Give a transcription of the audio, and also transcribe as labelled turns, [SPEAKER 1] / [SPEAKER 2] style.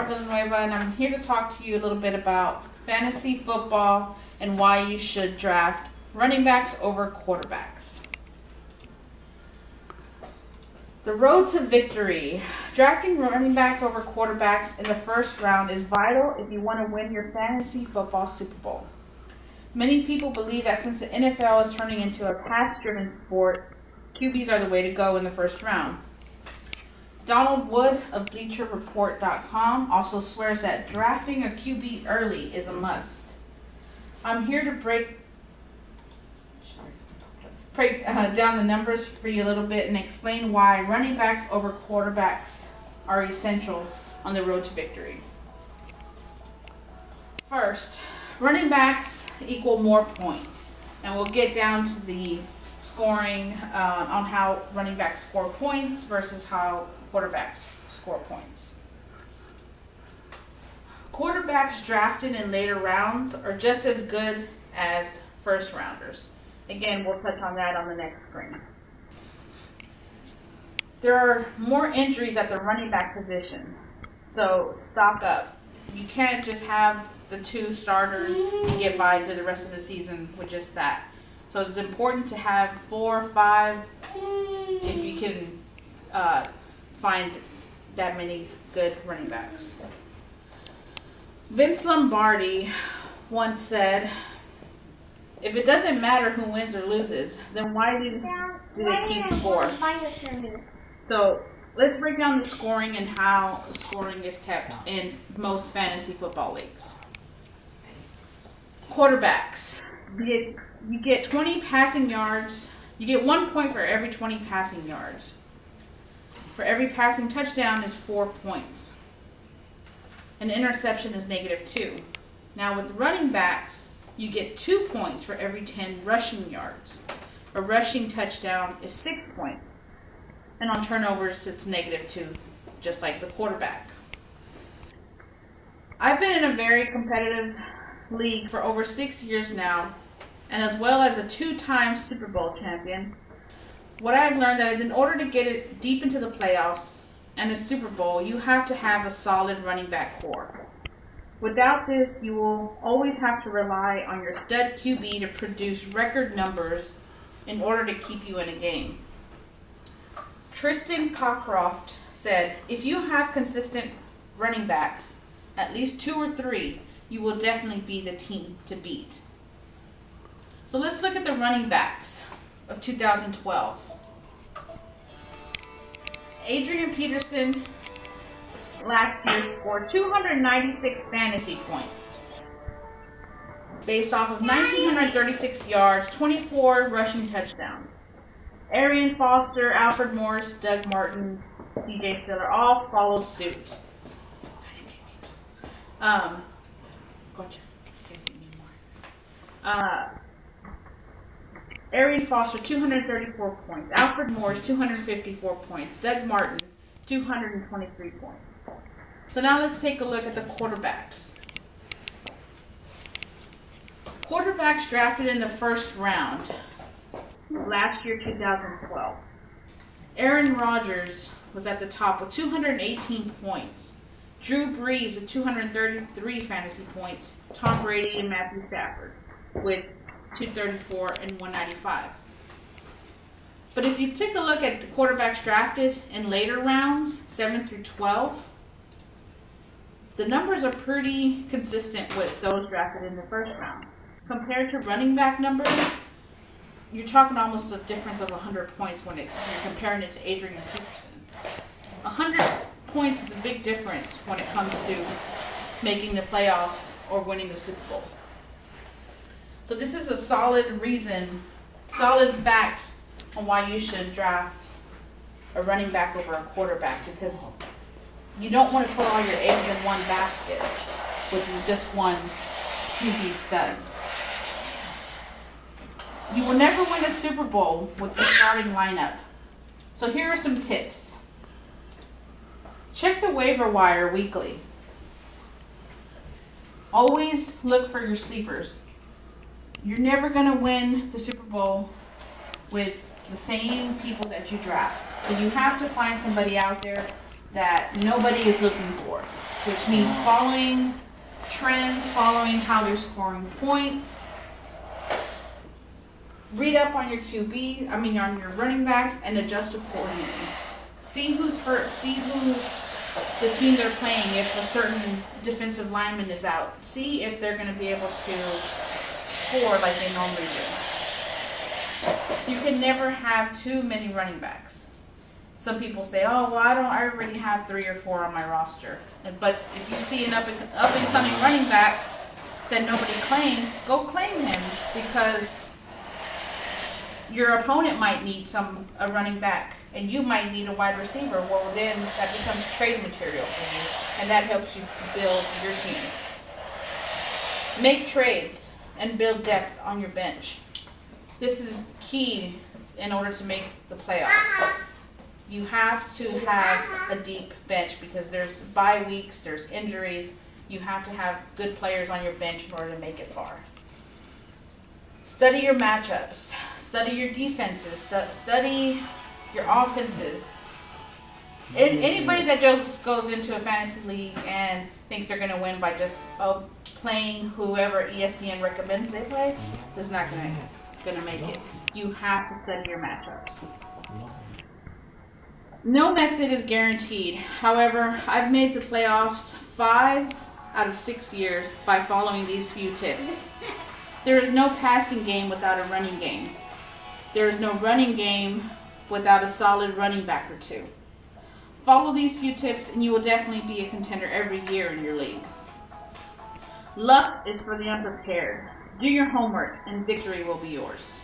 [SPEAKER 1] Villanueva, and I'm here to talk to you a little bit about fantasy football and why you should draft running backs over quarterbacks. The road to victory. Drafting running backs over quarterbacks in the first round is vital if you want to win your fantasy football Super Bowl. Many people believe that since the NFL is turning into a pass-driven sport, QBs are the way to go in the first round. Donald Wood of BleacherReport.com also swears that drafting a QB early is a must. I'm here to break down the numbers for you a little bit and explain why running backs over quarterbacks are essential on the road to victory. First, running backs equal more points, and we'll get down to the scoring on how running backs score points versus how quarterbacks score points. Quarterbacks drafted in later rounds are just as good as first rounders. Again, we'll touch on that on the next screen. There are more injuries at the running back position, so stock up. You can't just have the two starters and get by through the rest of the season with just that. So it's important to have 4 or 5 if you can find that many good running backs. Vince Lombardi once said, "If it doesn't matter who wins or loses, then why do they keep score?" So let's break down the scoring and how scoring is kept in most fantasy football leagues. Quarterbacks. You get 20 passing yards. You get 1 point for every 20 passing yards. For every passing touchdown is 4 points. An interception is -2. Now with running backs, you get 2 points for every 10 rushing yards. A rushing touchdown is 6 points. And on turnovers, it's -2, just like the quarterback. I've been in a very competitive league for over 6 years now, and as well as a 2-time Super Bowl champion. What I've learned that is in order to get it deep into the playoffs and a Super Bowl, you have to have a solid running back core. Without this, you will always have to rely on your stud QB to produce record numbers in order to keep you in a game. Tristan Cockcroft said, "If you have consistent running backs, at least 2 or 3, you will definitely be the team to beat." So let's look at the running backs of 2012. Adrian Peterson last year scored 296 fantasy points based off of 1,936 yards, 24 rushing touchdowns. Arian Foster, Alfred Morris, Doug Martin, CJ Spiller all follow suit. Arian Foster, 234 points. Alfred Morris, 254 points. Doug Martin, 223 points. So now let's take a look at the quarterbacks. Quarterbacks drafted in the first round last year, 2012. Aaron Rodgers was at the top with 218 points. Drew Brees with 233 fantasy points. Tom Brady and Matthew Stafford with 234 and 195. But if you take a look at the quarterbacks drafted in later rounds, 7 through 12, the numbers are pretty consistent with those drafted in the first round. Compared to running back numbers, you're talking almost a difference of 100 points when you're comparing it to Adrian Peterson. 100 points is a big difference when it comes to making the playoffs or winning the Super Bowl. So this is a solid fact on why you should draft a running back over a quarterback, because you don't want to put all your eggs in one basket with just one QB stud. You will never win a Super Bowl with a starting lineup. So here are some tips. Check the waiver wire weekly. Always look for your sleepers. You're never going to win the Super Bowl with the same people that you draft. So you have to find somebody out there that nobody is looking for. which means following trends, following how they're scoring points. Read up on your on your running backs, and adjust accordingly. See who's hurt, see who the team they're playing, if a certain defensive lineman is out. See if they're going to be able to score like they normally do. You can never have too many running backs. Some people say, oh, well, I already have 3 or 4 on my roster. But if you see an up and coming running back that nobody claims, go claim him, because your opponent might need a running back, and you might need a wide receiver. Well, then that becomes trade material for you, and that helps you build your team. Make trades and build depth on your bench. This is key in order to make the playoffs. You have to have a deep bench because there's bye weeks, there's injuries. You have to have good players on your bench in order to make it far. Study your matchups. Study your defenses. Study your offenses. Anybody that just goes into a fantasy league and thinks they're going to win by just playing whoever ESPN recommends they play is not going to make it. You have to study your matchups. No method is guaranteed. However, I've made the playoffs 5 out of 6 years by following these few tips. There is no passing game without a running game. There is no running game without a solid running back or two. Follow these few tips and you will definitely be a contender every year in your league. Luck is for the unprepared. Do your homework and victory will be yours.